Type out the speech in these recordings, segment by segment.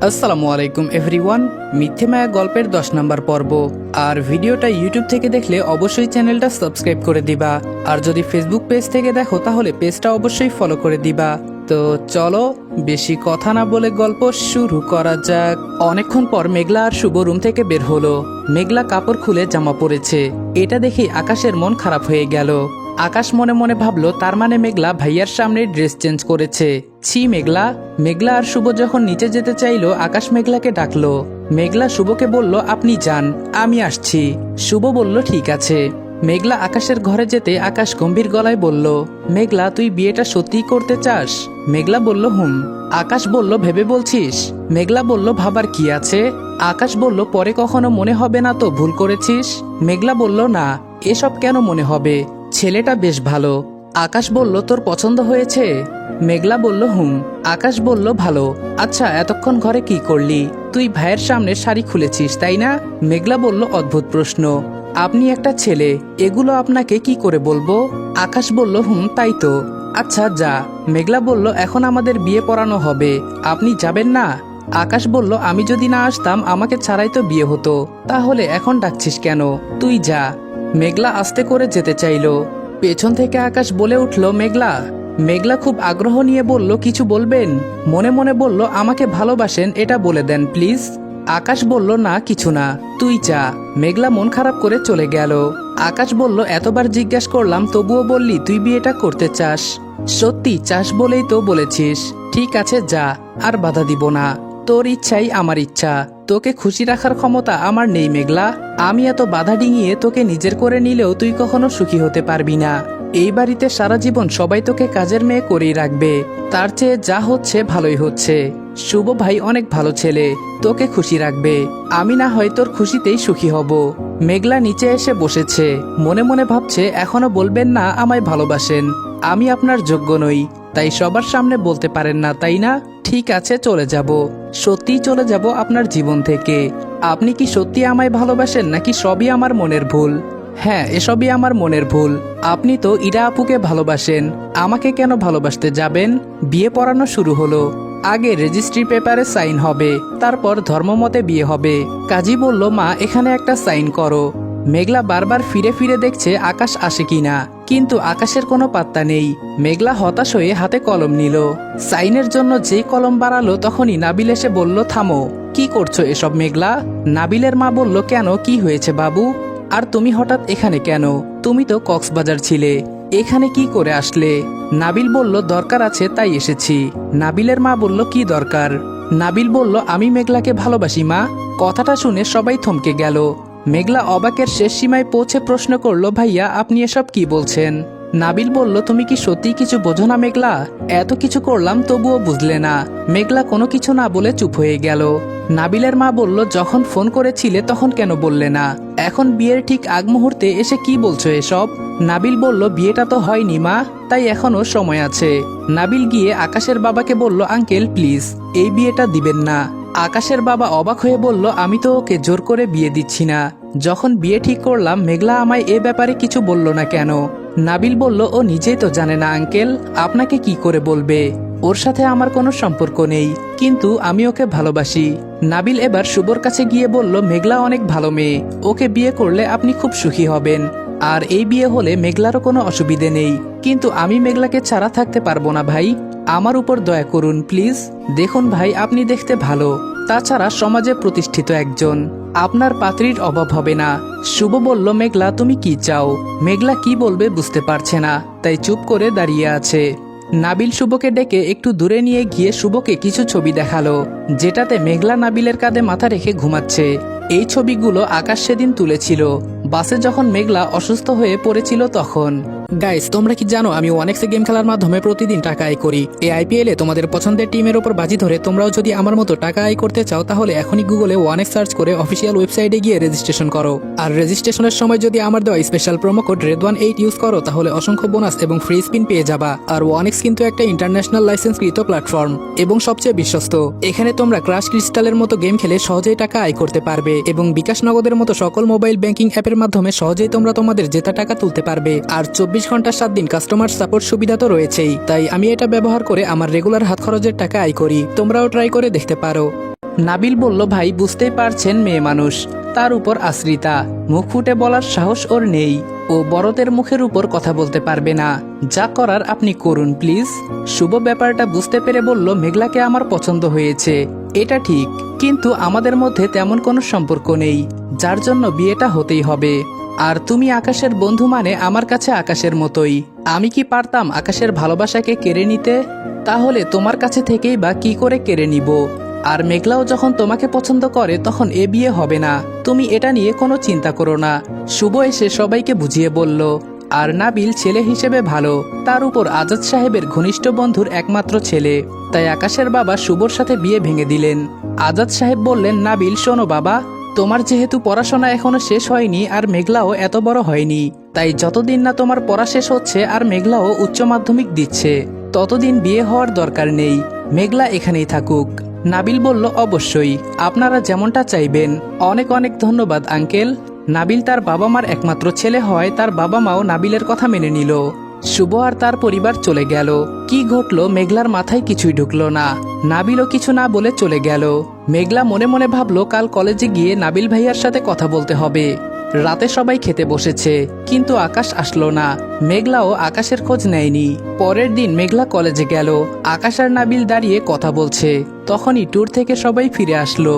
আসসালামু আলাইকুম এভরিওয়ান। মিথ্যে মায়া গল্পের 10 নম্বর পর্ব। আর ভিডিওটা ইউটিউব থেকে দেখলে অবশ্যই চ্যানেলটা সাবস্ক্রাইব করে দিবা, আর যদি ফেসবুক পেজ থেকে দেখো তাহলে পেজটা অবশ্যই ফলো করে দিবা। তো চলো বেশি কথা না বলে গল্প শুরু করা যাক। অনেকক্ষণ পর মেঘলা আর শুভ রুম থেকে বের হলো। মেঘলা কাপড় খুলে জামা পরেছে, এটা দেখে আকাশের মন খারাপ হয়ে গেল। আকাশ মনে মনে ভাবলো তার মানে মেঘলা ভাইয়ার সামনে ড্রেস চেঞ্জ করেছে। ছি মেঘলা। মেঘলা আর শুভ যখন নিচে যেতে চাইলো আকাশ মেঘলাকে ডাকলো। মেঘলা শুভকে বলল আপনি যান, আমি আসছি। শুভ বলল ঠিক আছে। মেঘলা আকাশের ঘরে যেতে আকাশ গম্ভীর গলায় বলল, মেঘলা তুই বিয়েটা সত্যিই করতে চাস? মেঘলা বলল হুম। আকাশ বলল ভেবে বলছিস? মেঘলা বলল ভাবার কি আছে। আকাশ বলল পরে কখনো মনে হবে না তো ভুল করেছিস? মেঘলা বলল না, এসব কেন মনে হবে, ছেলেটা বেশ ভালো। আকাশ বলল তোর পছন্দ হয়েছে? মেঘলা বলল হুম। আকাশ বলল ভালো। আচ্ছা এতক্ষণ ঘরে কি করলি? তুই ভাইয়ের সামনে শাড়ি খুলেছিস তাই না? মেঘলা বলল অদ্ভুত প্রশ্ন, আপনি একটা ছেলে, এগুলো আপনাকে কি করে বলবো? আকাশ বলল হুম তাই তো। আচ্ছা যা। মেঘলা বলল এখন আমাদের বিয়ে পড়ানো হবে, আপনি যাবেন না? আকাশ বলল আমি যদি না আসতাম আমাকে ছাড়াই তো বিয়ে হতো, তাহলে এখন ডাকছিস কেন? তুই যা। মেঘলা আস্তে করে যেতে চাইল। পেছন থেকে আকাশ বলে উঠল মেঘলা। মেঘলা খুব আগ্রহ নিয়ে বলল কিছু বলবেন? মনে মনে বলল আমাকে ভালোবাসেন এটা বলে দেন প্লিজ। আকাশ বলল না কিছু না, তুই যা। মেঘলা মন খারাপ করে চলে গেল। আকাশ বলল এতবার জিজ্ঞাসা করলাম তবুও বললি তুই বিয়েটা করতে চাস। সত্যি চাস বলেই তো বলেছিস। ঠিক আছে যা, আর বাধা দিব না। তোর ইচ্ছাই আমার ইচ্ছা, তোকে খুশি রাখার ক্ষমতা আমার নেই মেঘলা। আমি এত বাধা ডিঙিয়ে তোকে নিজের করে নিলেও তুই কখনো সুখী হতে পারবি না। এই বাড়িতে সারা জীবন সবাই তোকে কাজের মেয়ে করেই রাখবে, তার চেয়ে যা হচ্ছে ভালোই হচ্ছে। শুভ ভাই অনেক ভালো ছেলে, তোকে খুশি রাখবে। আমি না হয় তোর খুশিতেই সুখী হব। মেঘলা নিচে এসে বসেছে, মনে মনে ভাবছে এখনো বলবেন না আমায় ভালোবাসেন? আমি আপনার যোগ্য নই, তাই সবার সামনে বলতে পারেন না তাই না? ঠিক আছে চলে যাব, সত্যিই চলে যাব আপনার জীবন থেকে। আপনি কি সত্যি আমায় ভালোবাসেন নাকি সবই আমার মনের ভুল? হ্যাঁ এসবই আমার মনের ভুল। আপনি তো ইরা আপুকে ভালোবাসেন, আমাকে কেন ভালোবাসতে যাবেন? বিয়ে পড়ানো শুরু হলো। আগে রেজিস্ট্রি পেপারে সাইন হবে, তারপর ধর্মমতে বিয়ে হবে। কাজী বলল মা এখানে একটা সাইন করো। মেঘলা বারবার ফিরে ফিরে দেখছে আকাশ আসে কিনা, কিন্তু আকাশের কোনো পাত্তা নেই। মেঘলা হতাশ হয়ে হাতে কলম নিল। সাইনের জন্য যেই কলম বাড়ালো তখনই নাবিল এসে বলল থামো, কি করছো এসব মেঘলা? নাবিলের মা বলল কেন, কি হয়েছে বাবু? আর তুমি হঠাৎ এখানে কেন? তুমি তো কক্সবাজার ছিলে, এখানে কি করে আসলে? নাবিল বলল দরকার আছে তাই এসেছি। নাবিলের মা বলল কি দরকার? নাবিল বলল আমি মেঘলাকে ভালোবাসি মা। কথাটা শুনে সবাই থমকে গেল। মেঘলা অবাকের শেষ সীমায় পৌঁছে প্রশ্ন করল ভাইয়া আপনি এসব কি বলছেন? নাবিল বলল তুমি কি সত্যি কিছু বোঝো না মেঘলা? এত কিছু করলাম তবুও বুঝলে না। মেঘলা কোনো কিছু না বলে চুপ হয়ে গেল। নাবিলের মা বলল যখন ফোন করেছিলে তখন কেন বললে না? এখন বিয়ের ঠিক আগ মুহূর্তে এসে কি বলছো এসব? নাবিল বলল বিয়েটা তো হয়নি মা, তাই এখনো সময় আছে। নাবিল গিয়ে আকাশের বাবাকে বলল আঙ্কেল প্লিজ এই বিয়েটা দিবেন না। আকাশের বাবা অবাক হয়ে বলল আমি তো ওকে জোর করে বিয়ে দিচ্ছি না, যখন বিয়ে ঠিক করলাম মেঘলা আমায় এ ব্যাপারে কিছু বলল না কেন? নাবিল বলল ও নিজেই তো জানে না আঙ্কেল, আপনাকে কি করে বলবে? ওর সাথে আমার কোনো সম্পর্ক নেই, কিন্তু আমি ওকে ভালোবাসি। নাবিল এবার শুভর কাছে গিয়ে বলল মেঘলা অনেক ভালো মেয়ে, ওকে বিয়ে করলে আপনি খুব সুখী হবেন। আর এই বিয়ে হলে মেঘলারও কোনো অসুবিধে নেই, কিন্তু আমি মেঘলাকে ছাড়া থাকতে পারবো না ভাই, আমার উপর দয়া করুন প্লিজ। দেখুন ভাই আপনি দেখতে ভালো, তাছাড়া সমাজে প্রতিষ্ঠিত একজন, আপনার পাত্রীর অভাব হবে না। শুভ বলল মেঘলা তুমি কি চাও? মেঘলা কি বলবে বুঝতে পারছে না, তাই চুপ করে দাঁড়িয়ে আছে। নাবিল শুভকে ডেকে একটু দূরে নিয়ে গিয়ে শুভকে কিছু ছবি দেখালো, যেটাতে মেঘলা নাবিলের কাঁধে মাথা রেখে ঘুমাচ্ছে। এই ছবিগুলো আকাশ সেদিন তুলেছিল বাসে যখন মেঘলা অসুস্থ হয়ে পড়েছিল তখন। গাইস তোমরা কি জানো আমি ওয়ানেক্সে গেম খেলার মাধ্যমে প্রতিদিন টাকা আয় করি। এই আইপিএল এ তোমাদের পছন্দের টিমের উপর বাজি ধরে তোমরাও যদি আমার মতো টাকা আয় করতে চাও তাহলে এখনই গুগলে ওয়ানেক্স সার্চ করে অফিসিয়াল ওয়েবসাইটে গিয়ে রেজিস্ট্রেশন করো। আর রেজিস্ট্রেশনের সময় যদি আমার দেওয়া special promo code RED18 use করো তাহলে অসংখ্য বোনাস এবং ফ্রি স্পিন পেয়ে যাবা। আর ওয়ানেক্স কিন্তু একটা ইন্টারন্যাশনাল লাইসেন্সকৃত প্ল্যাটফর্ম এবং সবচেয়ে বিশ্বস্ত। এখানে তোমরা ক্রাশ ক্রিস্টালের মতো গেম খেলে সহজেই টাকা আয় করতে পারবে এবং বিকাশ নগদের মতো সকল মোবাইল ব্যাংকিং অ্যাপের মাধ্যমে সহজেই তোমরা তোমাদের জেতা টাকা তুলতে পারবে। আর 24 ঘন্টা 7 দিন কাস্টমার সাপোর্ট সুবিধা তো রয়েছেই, তাই আমি এটা ব্যবহার করে আমার রেগুলার হাত খরচের টাকা আয় করি। তোমরাও ট্রাই করে দেখতে পারো। নাবিল বলল, ভাই বুঝতেই পারছেন মেয়ে মানুষ, তার উপর আশ্রিতা, মুখ ফুটে বলার সাহস ওর নেই। ও বড়দের মুখের উপর কথা বলতে পারবে না। যা করার আপনি করুন প্লিজ। শুভ ব্যাপারটা বুঝতে পেরে বলল, মেঘলাকে আমার পছন্দ হয়েছে, এটা ঠিক, কিন্তু আমাদের মধ্যে তেমন কোনো সম্পর্ক নেই, যার জন্য বিয়েটা হতেই হবে। আর তুমি আকাশের বন্ধু মানে আমার কাছে আকাশের মতোই। আমি কি পারতাম আকাশের ভালোবাসাকে কেড়ে নিতে? তাহলে তোমার কাছে থেকেই বা কি করে কেড়ে নিব? আর মেঘলাও যখন তোমাকে পছন্দ করে তখন এ বিয়ে হবে না, তুমি এটা নিয়ে কোনো চিন্তা করো না। শুভ এসে সবাইকে বুঝিয়ে বলল। আর নাবিল ছেলে হিসেবে ভালো, তার উপর আজাদ সাহেবের ঘনিষ্ঠ বন্ধুর একমাত্র ছেলে, তাই আকাশের বাবা শুভর সাথে বিয়ে ভেঙে দিলেন। আজাদ সাহেব বললেন, নাবিল শোনো বাবা, তোমার যেহেতু পড়াশোনা এখনো শেষ হয়নি আর মেঘলাও এত বড় হয়নি, তাই যতদিন না তোমার পড়া শেষ হচ্ছে আর মেঘলাও উচ্চ মাধ্যমিক দিচ্ছে, ততদিন বিয়ে হওয়ার দরকার নেই, মেঘলা এখানেই থাকুক। নাবিল বলল, অবশ্যই, আপনারা যেমনটা চাইবেন। অনেক অনেক ধন্যবাদ আঙ্কেল। নাবিল তার বাবা মার একমাত্র ছেলে হয়, তার বাবা মাও নাবিলের কথা মেনে নিল। শুভ আর তার পরিবার চলে গেল। কি ঘটলো মেঘলার মাথায় কিছুই ঢুকলো না। নাবিলও কিছু না বলে চলে গেল। মেঘলা মনে মনে ভাবলো কাল কলেজে গিয়ে নাবিল ভাইয়ার সাথে কথা বলতে হবে। রাতে সবাই খেতে বসেছে, কিন্তু আকাশ আসলো না। মেঘলাও আকাশের খোঁজ নেয়নি। পরের দিন মেঘলা কলেজে গেল। আকাশ আর নাবিল দাঁড়িয়ে কথা বলছে। তখনই ট্যুর থেকে সবাই ফিরে আসলো।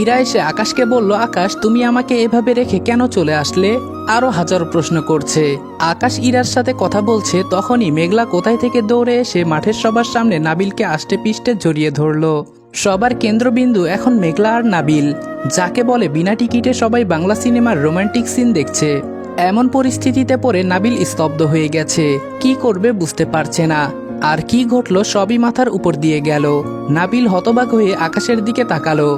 ইরা এসে আকাশকে বলল, আকাশ তুমি আমাকে এভাবে রেখে কেন চলে আসলে? আরো হাজারো প্রশ্ন করছে। আকাশ ইরার সাথে কথা বলছে, তখনই মেঘলা কোথায় থেকে দৌড়ে এসে মাঠের সবার সামনে নাবিলকে আষ্টে পিষ্টে জড়িয়ে ধরলো। সবার কেন্দ্রবিন্দু এখন মেঘলা আর নাবিল, যাকে বলে বিনা টিকিটে সবাই বাংলা সিনেমার রোমান্টিক সিন দেখছে। এমন পরিস্থিতিতে পড়ে নাবিল স্তব্ধ হয়ে গেছে, কি করবে বুঝতে পারছে না। আর কি ঘটলো সবই মাথার উপর দিয়ে গেল। নাবিল হতবাক হয়ে আকাশের দিকে তাকালো।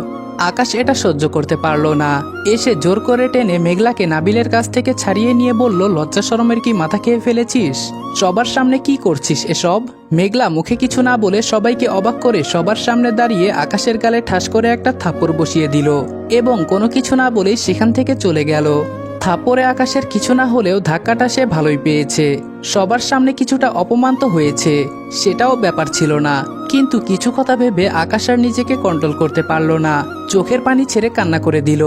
আকাশ এটা সহ্য করতে পারলো না। এসে জোর করে টেনে মেঘলাকে নাবিলের কাছ থেকে ছাড়িয়ে নিয়ে বলল, লজ্জা শরমের কি মাথা খেয়ে ফেলেছিস? সবার সামনে কি করছিস এসব? মেঘলা মুখে কিছু না বলে সবাইকে অবাক করে সবার সামনে দাঁড়িয়ে আকাশের গালে ঠাস করে একটা থাপ্পড় বসিয়ে দিল এবং কোনো কিছু না বলেই সেখান থেকে চলে গেল। থাপ্পড়ে আকাশের কিছু না হলেও ধাক্কাটা সে ভালোই পেয়েছে। সবার সামনে কিছুটা অপমান তো হয়েছে, সেটাও ব্যাপার ছিল না, কিন্তু কিছু কথা ভেবে আকাশ আর নিজেকে কন্ট্রোল করতে পারল না। চোখের পানি ছেড়ে কান্না করে দিল।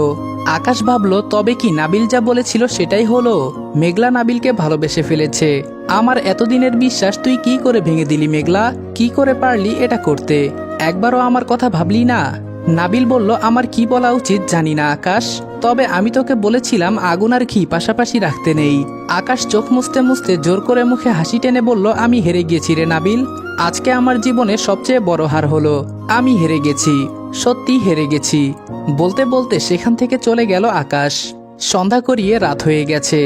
আকাশ ভাবল, তবে কি নাবিল যা বলেছিল সেটাই হলো? মেঘলা নাবিলকে ভালোবেসে ফেলেছে। আমার এতদিনের বিশ্বাস তুই কি করে ভেঙে দিলি মেঘলা? কি করে পারলি এটা করতে? একবারও আমার কথা ভাবলি না? নাবিল বলল, আমার কি বলা উচিত জানি না আকাশ, তবে আমি তোকে বলেছিলাম আগুন আর ঘি পাশাপাশি রাখতে নেই। আকাশ চোখ মুছতে মুছতে জোর করে মুখে হাসি টেনে বলল, আমি হেরে গেছি রে নাবিল। আজকে আমার জীবনে সবচেয়ে বড় হার হলো, আমি হেরে গেছি, সত্যি হেরে গেছি। বলতে বলতে সেখান থেকে চলে গেল আকাশ। সন্ধ্যা করিয়ে রাত হয়ে গেছে।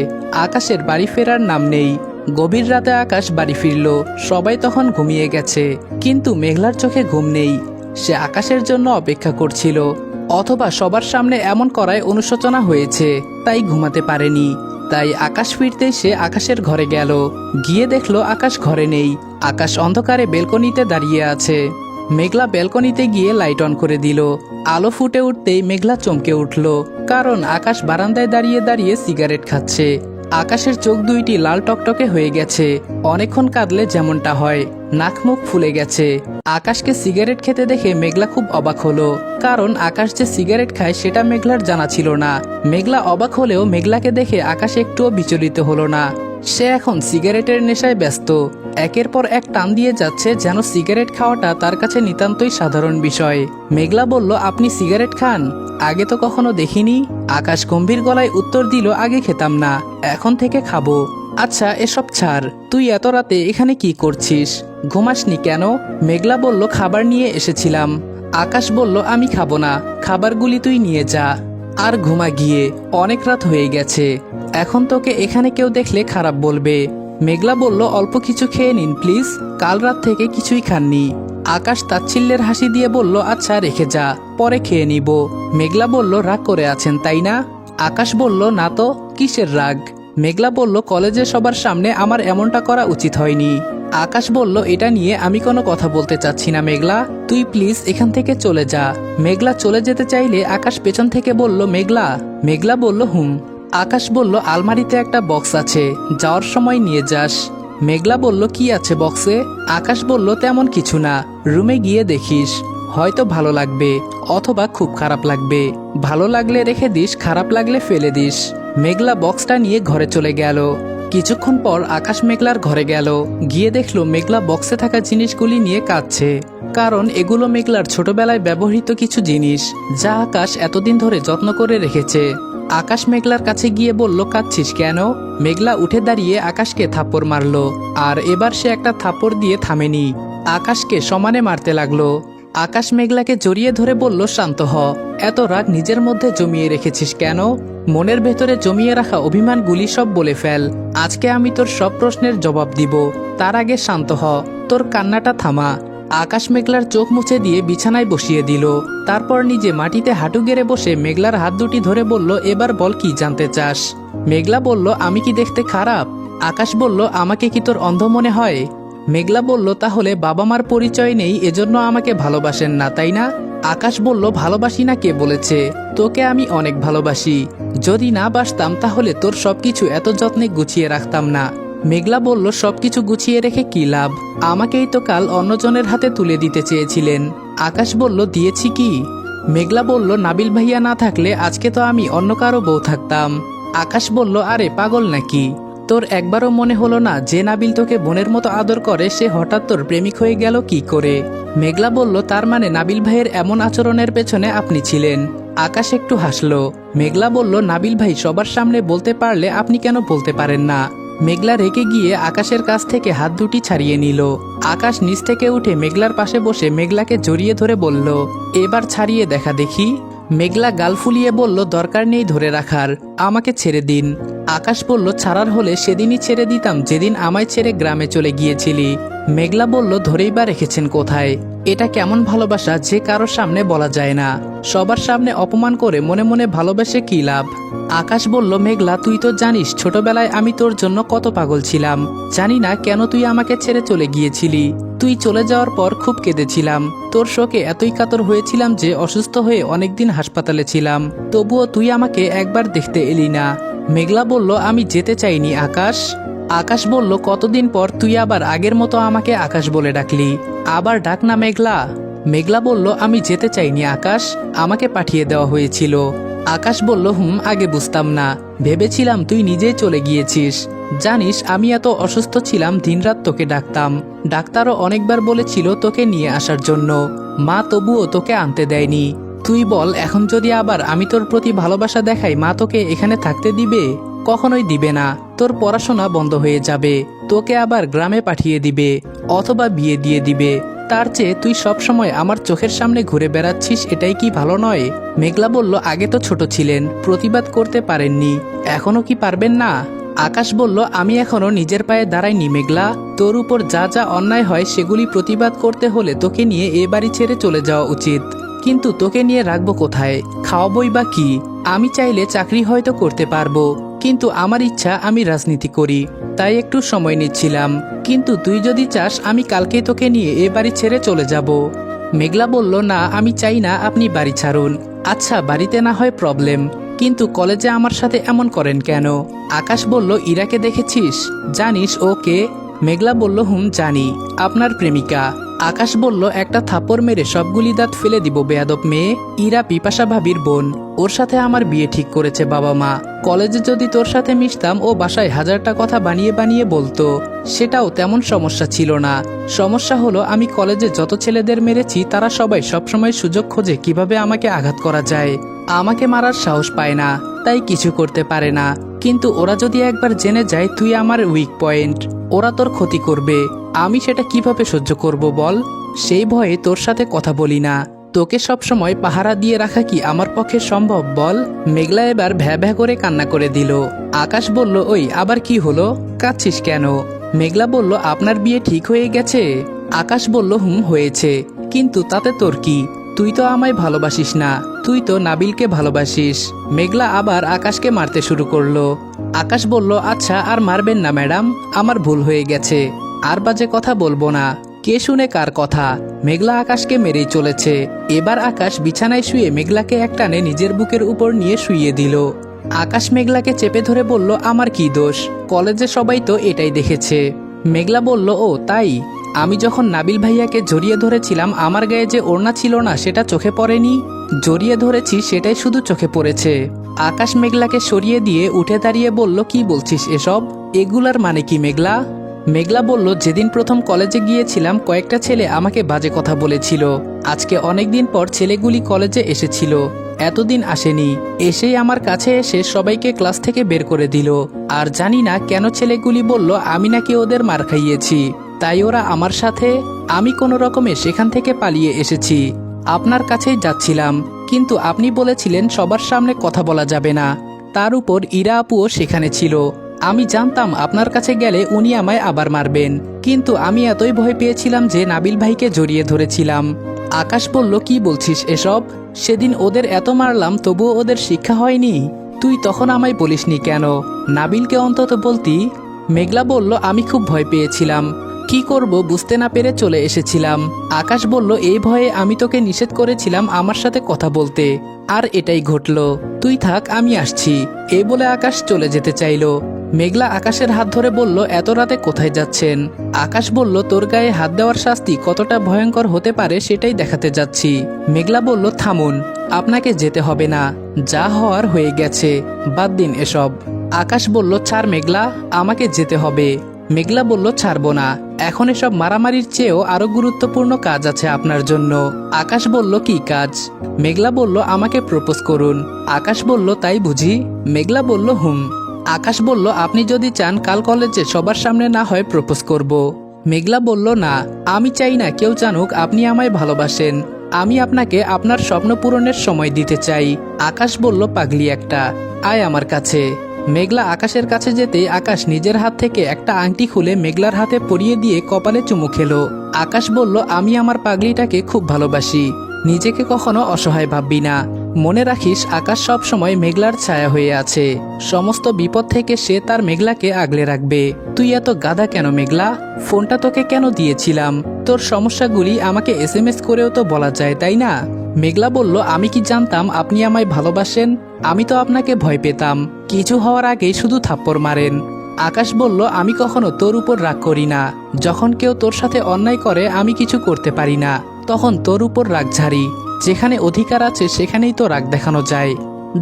আকাশের বাড়ি ফেরার নাম নেই। গভীর রাতে আকাশ বাড়ি ফিরল। সবাই তখন ঘুমিয়ে গেছে, কিন্তু মেঘলার চোখে ঘুম নেই। সে আকাশের জন্য অপেক্ষা করছিল, অথবা সবার সামনে এমন করায় অনুশোচনা হয়েছে, তাই ঘুমাতে পারেনি। তাই আকাশ ফিরতেই সে আকাশের ঘরে গেল। গিয়ে দেখলো আকাশ ঘরে নেই। আকাশ অন্ধকারে বেলকনিতে দাঁড়িয়ে আছে। মেঘলা বেলকনিতে গিয়ে লাইট অন করে দিল। আলো ফুটে উঠতেই মেঘলা চমকে উঠল, কারণ আকাশ বারান্দায় দাঁড়িয়ে দাঁড়িয়ে সিগারেট খাচ্ছে। আকাশের চোখ দুইটি লাল টকটকে হয়ে গেছে, অনেকক্ষণ কাঁদলে যেমনটা হয়। নাক মুখ ফুলে গেছে। আকাশকে সিগারেট খেতে দেখে মেঘলা খুব অবাক হলো, কারণ আকাশ যে সিগারেট খায় সেটা মেঘলার জানা ছিল না। মেঘলা অবাক হলেও মেঘলাকে দেখে আকাশ একটুও বিচলিত হলো না। সে এখন সিগারেটের নেশায় ব্যস্ত। একের পর এক টান দিয়ে যাচ্ছে, যেন সিগারেট খাওয়াটা তার কাছে নিতান্তই সাধারণ বিষয়। মেঘলা বলল, আপনি সিগারেট খান? আগে তো কখনো দেখিনি। আকাশ গম্ভীর গলায় উত্তর দিল, আগে খেতাম না, এখন থেকে খাবো। আচ্ছা এসব ছাড়, তুই এত রাতে এখানে কি করছিস? ঘুমাসনি কেন? মেঘলা বলল, খাবার নিয়ে এসেছিলাম। আকাশ বলল, আমি খাবো না, খাবারগুলি তুই নিয়ে যা আর ঘুমা গিয়ে, অনেক রাত হয়ে গেছে। এখন তোকে এখানে কেউ দেখলে খারাপ বলবে। মেঘলা বলল, অল্প কিছু খেয়ে নিন প্লিজ, কাল রাত থেকে কিছুই খাননি। আকাশ তাচ্ছিল্যের হাসি দিয়ে বলল, আচ্ছা রেখে যা, পরে খেয়ে নিব। মেঘলা বলল, রাগ করে আছেন তাই না? আকাশ বলল, না তো, কিসের রাগ? মেঘলা বলল, কলেজে সবার সামনে আমার এমনটা করা উচিত হয়নি। আকাশ বলল, এটা নিয়ে আমি কোনো কথা বলতে চাচ্ছি না মেঘলা, তুই প্লিজ এখান থেকে চলে যা। মেঘলা চলে যেতে চাইলে আকাশ পেছন থেকে বলল, মেঘলা। মেঘলা বলল, হুম। আকাশ বলল, আলমারিতে একটা বক্স আছে, যাওয়ার সময় নিয়ে যাস। মেঘলা বলল, কি আছে বক্সে? আকাশ বলল, তেমন কিছু না, রুমে গিয়ে দেখিস, হয়তো ভালো লাগবে অথবা খুব খারাপ লাগবে। ভালো লাগলে রেখে দিস, খারাপ লাগলে ফেলে দিস। মেঘলা বক্সটা নিয়ে ঘরে চলে গেল। কিছুক্ষণ পর আকাশ মেঘলার ঘরে গেল। গিয়ে দেখলো মেঘলা বক্সে থাকা জিনিসগুলি নিয়ে কাঁদছে। কারণ এগুলো মেঘলার ছোটবেলায় ব্যবহৃত কিছু জিনিস, যা আকাশ এতদিন ধরে যত্ন করে রেখেছে। আকাশ মেঘলার কাছে গিয়ে বলল, কাঁদছিস কেন? মেঘলা উঠে দাঁড়িয়ে আকাশকে থাপ্পড় মারল। আর এবার সে একটা থাপ্পড় দিয়ে থামেনি, আকাশকে সমানে মারতে লাগলো। আকাশ মেঘলাকে জড়িয়ে ধরে বলল, শান্ত হ। এত রাগ নিজের মধ্যে জমিয়ে রেখেছিস কেন? মনের ভেতরে জমিয়ে রাখা অভিমানগুলি সব বলে ফেল। আজকে আমি তোর সব প্রশ্নের জবাব দিব, তার আগে শান্ত হ, তোর কান্নাটা থামা। আকাশ মেঘলার চোখ মুছে দিয়ে বিছানায় বসিয়ে দিল। তারপর নিজে মাটিতে হাঁটু গেড়ে বসে মেঘলার হাত দুটি ধরে বলল, এবার বল কি জানতে চাস? মেঘলা বলল, আমি কি দেখতে খারাপ? আকাশ বলল, আমাকে কি তোর অন্ধ মনে হয়? মেঘলা বলল, তাহলে বাবা মার পরিচয় নেই এজন্য আমাকে ভালোবাসেন না, তাই না? আকাশ বলল, ভালোবাসি না কে বলেছে? তোকে আমি অনেক ভালোবাসি। যদি না বাসতাম তাহলে তোর সবকিছু এত যত্নে গুছিয়ে রাখতাম না। মেঘলা বলল, সবকিছু গুছিয়ে রেখে কি লাভ? আমাকেই তো কাল অন্যজনের হাতে তুলে দিতে চেয়েছিলেন। আকাশ বলল, দিয়েছি কি? মেঘলা বলল, নাবিল ভাইয়া না থাকলে আজকে তো আমি অন্য কারো বউ থাকতাম। আকাশ বলল, আরে পাগল নাকি? তোর একবারও মনে হলো না যে নাবিল তোকে বোনের মতো আদর করে সে হঠাৎ তোর প্রেমিক হয়ে গেল কি করে? মেঘলা বলল, তার মানে নাবিল ভাইয়ের এমন আচরণের পেছনে আপনি ছিলেন? আকাশ একটু হাসলো। মেঘলা বলল, নাবিল ভাই সবার সামনে বলতে পারলে আপনি কেন বলতে পারেন না? মেঘলা রেগে গিয়ে আকাশের কাছ থেকে হাত দুটি ছাড়িয়ে নিল। আকাশ নিচ থেকে উঠে মেঘলার পাশে বসে মেঘলাকে জড়িয়ে ধরে বলল, এবার ছাড়িয়ে দেখা দেখি। মেঘলা গাল ফুলিয়ে বলল, দরকার নেই ধরে রাখার, আমাকে ছেড়ে দিন। আকাশ বলল, ছাড়ার হলে সেদিনই ছেড়ে দিতাম যেদিন আমায় ছেড়ে গ্রামে চলে গিয়েছিলি। মেঘলা বলল, ধরেই বা রেখেছেন কোথায়? এটা কেমন ভালোবাসা যে কারোর সামনে বলা যায় না? সবার সামনে অপমান করে মনে মনে ভালোবেসে কি লাভ? আকাশ বলল, মেঘলা তুই তো জানিস ছোটবেলায় আমি তোর জন্য কত পাগল ছিলাম। জানি না কেন তুই আমাকে ছেড়ে চলে গিয়েছিলি। তুই চলে যাওয়ার পর খুব কেঁদেছিলাম। তোর শোকে এতই কাতর হয়েছিলাম যে অসুস্থ হয়ে অনেকদিন হাসপাতালে ছিলাম। তবুও তুই আমাকে একবার দেখতে এলি না। মেঘলা বলল, আমি যেতে চাইনি আকাশ। আকাশ বলল, কতদিন পর তুই আবার আগের মতো আমাকে আকাশ বলে ডাকলি, আবার ডাক না মেঘলা। মেঘলা বলল, আমি যেতে চাইনি আকাশ, আমাকে পাঠিয়ে দেওয়া হয়েছিল। আকাশ বলল, আগে বুঝতাম না, ভেবেছিলাম তুই নিজেই চলে গিয়েছিস। জানিস আমি এত অসুস্থ ছিলাম দিনরাত তোকে ডাকতাম। ডাক্তারও অনেকবার বলেছিল তোকে নিয়ে আসার জন্য, মা তবুও তোকে আনতে দেয়নি। তুই বল এখন যদি আবার আমি তোর প্রতি ভালোবাসা দেখাই মা তোকে এখানে থাকতে দিবে? কখনোই দিবে না। তোর পড়াশোনা বন্ধ হয়ে যাবে, তোকে আবার গ্রামে পাঠিয়ে দিবে অথবা বিয়ে দিয়ে দিবে। তার চেয়ে তুই সবসময় আমার চোখের সামনে ঘুরে বেড়াচ্ছিস, এটাই কি ভালো নয়? মেঘলা বলল, আগে তো ছোট ছিলেন, প্রতিবাদ করতে পারেননি, এখনো কি পারবেন না? আকাশ বলল, আমি এখনো নিজের পায়ে দাঁড়াইনি মেঘলা। তোর উপর যা যা অন্যায় হয় সেগুলি প্রতিবাদ করতে হলে তোকে নিয়ে এ বাড়ি ছেড়ে চলে যাওয়া উচিত। কিন্তু তোকে নিয়ে রাখবো কোথায়, খাওয়াবই বা কি? আমি চাইলে চাকরি হয়তো করতে পারবো, কিন্তু আমার ইচ্ছা আমি রাজনীতি করি, তাই একটু সময় নিচ্ছিলাম। কিন্তু তুই যদি চাস আমি কালকে তোকে নিয়ে এ বাড়ি ছেড়ে চলে যাব। মেঘলা বলল, না আমি চাই না আপনি বাড়ি ছাড়ুন। আচ্ছা বাড়িতে না হয় প্রবলেম, কিন্তু কলেজে আমার সাথে এমন করেন কেন? আকাশ বলল, ইরাকে দেখেছিস? জানিস ও কে? মেঘলা বলল, জানি, আপনার প্রেমিকা। আকাশ বলল, একটা থাপ্পড় মেরে সবগুলি দাঁত ফেলে দিব বেয়াদব মেয়ে। ইরা পিপাসা ভাবির বোন, ওর সাথে আমার বিয়ে ঠিক করেছে বাবা মা। কলেজে যদি তোর সাথে মিশতাম ও বাসায় হাজারটা কথা বানিয়ে বানিয়ে বলতো, সেটাও তেমন সমস্যা ছিল না। সমস্যা হলো আমি কলেজে যত ছেলেদের মেরেছি তারা সবাই সবসময় সুযোগ খোঁজে কিভাবে আমাকে আঘাত করা যায়। আমাকে মারার সাহস পায় না, তাই কিছু করতে পারে না। কিন্তু ওরা যদি একবার জেনে যায় তুই আমার উইক পয়েন্ট, ওরা তোর ক্ষতি করবে। আমি সেটা কিভাবে সহ্য করব বল? সেই ভয়ে তোর সাথে কথা বলি না। তোকে সবসময় পাহারা দিয়ে রাখা কি আমার পক্ষে সম্ভব বল? মেঘলা এবার ভ্যা ভ্যা করে কান্না করে দিল। আকাশ বলল, ওই আবার কি হলো, কাঁদছিস কেন? মেঘলা বলল, আপনার বিয়ে ঠিক হয়ে গেছে? আকাশ বলল, হয়েছে, কিন্তু তাতে তোর কি? তুই তো আমায় ভালোবাসিস না, তুই তো নাবিলকে ভালোবাসিস। মেঘলা আবার আকাশকে মারতে শুরু করলো। আকাশ বলল, আচ্ছা আর মারবেন না ম্যাডাম, আমার ভুল হয়ে গেছে, আর বাজে কথা বলবো না। কে শুনে কার কথা? মেঘলা আকাশকে মেরেই চলেছে। এবার আকাশ বিছানায় শুয়ে মেঘলাকে একটানে নিজের বুকের উপর নিয়ে শুইয়ে দিল। আকাশ মেঘলাকে চেপে ধরে বলল, আমার কি দোষ? কলেজে সবাই তো এটাই দেখেছে। মেঘলা বলল, ও তাই? আমি যখন নাবিল ভাইয়াকে জড়িয়ে ধরেছিলাম আমার গায়ে যে ওড়না ছিল না সেটা চোখে পড়েনি? জড়িয়ে ধরেছি সেটাই শুধু চোখে পড়েছে। আকাশ মেঘলাকে সরিয়ে দিয়ে উঠে দাঁড়িয়ে বলল, কি বলছিস এসব? এগুলার মানে কি মেঘলা? মেঘলা বলল, যেদিন প্রথম কলেজে গিয়েছিলাম কয়েকটা ছেলে আমাকে বাজে কথা বলেছিল। আজকে অনেকদিন পর ছেলেগুলি কলেজে এসেছিল, এতদিন আসেনি। এসেই আমার কাছে এসে সবাইকে ক্লাস থেকে বের করে দিল। আর জানি না কেন ছেলেগুলি বলল আমি নাকি ওদের মার খাইয়েছি, তাই ওরা আমার সাথে। আমি কোনো রকমে সেখান থেকে পালিয়ে এসেছি। আপনার কাছেই যাচ্ছিলাম, কিন্তু আপনি বলেছিলেন সবার সামনে কথা বলা যাবে না। তার উপর ইরা আপুও সেখানে ছিল। আমি জানতাম আপনার কাছে গেলে উনি আমায় আবার মারবেন, কিন্তু আমি এতই ভয় পেয়েছিলাম যে নাবিল ভাইকে জড়িয়ে ধরেছিলাম। আকাশ বলল, কি বলছিস এসব? সেদিন ওদের এত মারলাম তবুও ওদের শিক্ষা হয়নি? তুই তখন আমায় বলিসনি কেন? নাবিলকে অন্তত বলতি। মেঘলা বলল, আমি খুব ভয় পেয়েছিলাম, কি করব বুঝতে না পেরে চলে এসেছিলাম। আকাশ বলল, এই ভয়ে আমি তোকে নিষেধ করেছিলাম আমার সাথে কথা বলতে, আর এটাই ঘটলো। তুই থাক, আমি আসছি। এই বলে আকাশ চলে যেতে চাইল। মেঘলা আকাশের হাত ধরে বলল, এত রাতে কোথায় যাচ্ছেন? আকাশ বলল, তোর গায়ে হাত দেওয়ার শাস্তি কতটা ভয়ঙ্কর হতে পারে সেটাই দেখাতে যাচ্ছি। মেঘলা বলল, থামুন, আপনাকে যেতে হবে না, যা হওয়ার হয়ে গেছে, বাদ দিন এসব। আকাশ বলল, ছাড় মেঘলা, আমাকে যেতে হবে। মেঘলা বলল, ছাড়বো না, এখন এসব মারামারির চেয়েও আরো গুরুত্বপূর্ণ কাজ আছে আপনার জন্য। আকাশ বলল, কি কাজ? মেঘলা বলল, আমাকে প্রপোজ করুন। আকাশ বলল, তাই বুঝি? মেঘলা বলল, হুম। আকাশ বলল, আপনি যদি চান কাল কলেজে সবার সামনে না হয় প্রপোজ করব। মেঘলা বলল, না, আমি চাই না কেউ জানুক আপনি আমায় ভালোবাসেন। আমি আপনাকে আপনার স্বপ্ন পূরণের সময় দিতে চাই। আকাশ বলল, পাগলি একটা, আয় আমার কাছে। মেঘলা আকাশের কাছে যেতে আকাশ নিজের হাত থেকে একটা আংটি খুলে মেঘলার হাতে পরিয়ে দিয়ে কপালে চুমু খেলো। আকাশ বলল, আমি আমার পাগলিটাকে খুব ভালোবাসি, নিজেকে কখনো অসহায় ভাববি না। মনে রাখিস আকাশ সব সময় মেঘলার ছায়া হয়ে আছে, সমস্ত বিপদ থেকে সে তার মেঘলাকে আগলে রাখবে। তুই এত গাধা কেন মেঘলা? ফোনটা তোকে কেন দিয়েছিলাম? তোর সমস্যাগুলি আমাকে SMS করেও তো বলা যায়, তাই না? মেঘলা বলল, আমি কি জানতাম আপনি আমায় ভালোবাসেন? আমি তো আপনাকে ভয় পেতাম, কিছু হওয়ার আগেই শুধু থাপ্পড় মারেন। আকাশ বলল, আমি কখনো তোর উপর রাগ করি না। যখন কেউ তোর সাথে অন্যায় করে আমি কিছু করতে পারি না, তখন তোর উপর রাগ ঝাড়ি। যেখানে অধিকার আছে সেখানেই তো রাগ দেখানো যায়।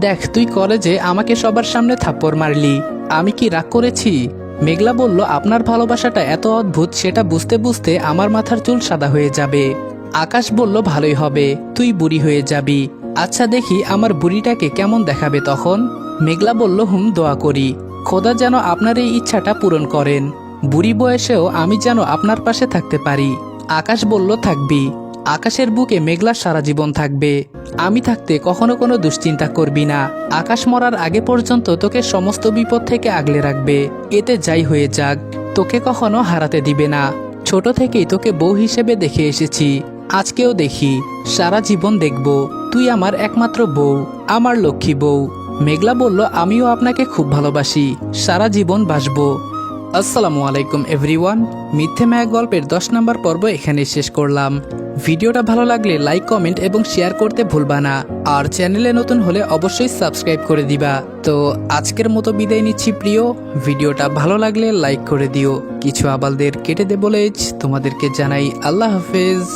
দেখ, তুই কলেজে আমাকে সবার সামনে থাপ্পড় মারলি, আমি কি রাগ করেছি? মেঘলা বলল, আপনার ভালোবাসাটা এত অদ্ভুত, সেটা বুঝতে বুঝতে আমার মাথার চুল সাদা হয়ে যাবে। আকাশ বলল, ভালোই হবে, তুই বুড়ি হয়ে যাবি। আচ্ছা দেখি আমার বুড়িটাকে কেমন দেখাবে তখন। মেঘলা বলল, হুম, দোয়া করি খোদা যেন আপনার এই ইচ্ছাটা পূরণ করেন। বুড়ি বয়সেও আমি যেন আপনার পাশে থাকতে পারি। আকাশ বলল, থাকবি। আকাশের বুকে মেঘলা সারা জীবন থাকবে। আমি থাকতে কখনো কোনো দুশ্চিন্তা করবি না। আকাশ মরার আগে পর্যন্ত তোকে সমস্ত বিপদ থেকে আগলে রাখবে। এতে যাই হয়ে যাক, তোকে কখনো হারাতে দিবে না। ছোট থেকেই তোকে বউ হিসেবে দেখে এসেছি, আজকেও দেখি, সারা জীবন দেখব। তুই আমার একমাত্র বউ, আমার লক্ষ্মী বউ। মেঘলা বলল, আমিও আপনাকে খুব ভালোবাসি, সারা জীবন বাসবো। আসসালামু আলাইকুম এভরিওয়ান। মিথ্যে মায়া গল্পের 10 নম্বর পর্ব এখানে শেষ করলাম। ভিডিওটা ভালো লাগলে লাইক, কমেন্ট এবং শেয়ার করতে ভুলবা না। আর চ্যানেলে নতুন হলে অবশ্যই সাবস্ক্রাইব করে দিবা। তো আজকের মতো বিদায় নিচ্ছি প্রিয়। ভিডিওটা ভালো লাগলে লাইক করে দিও। কিছু আবালদের কেটে দে বলে তোমাদেরকে জানাই আল্লাহ হাফেজ।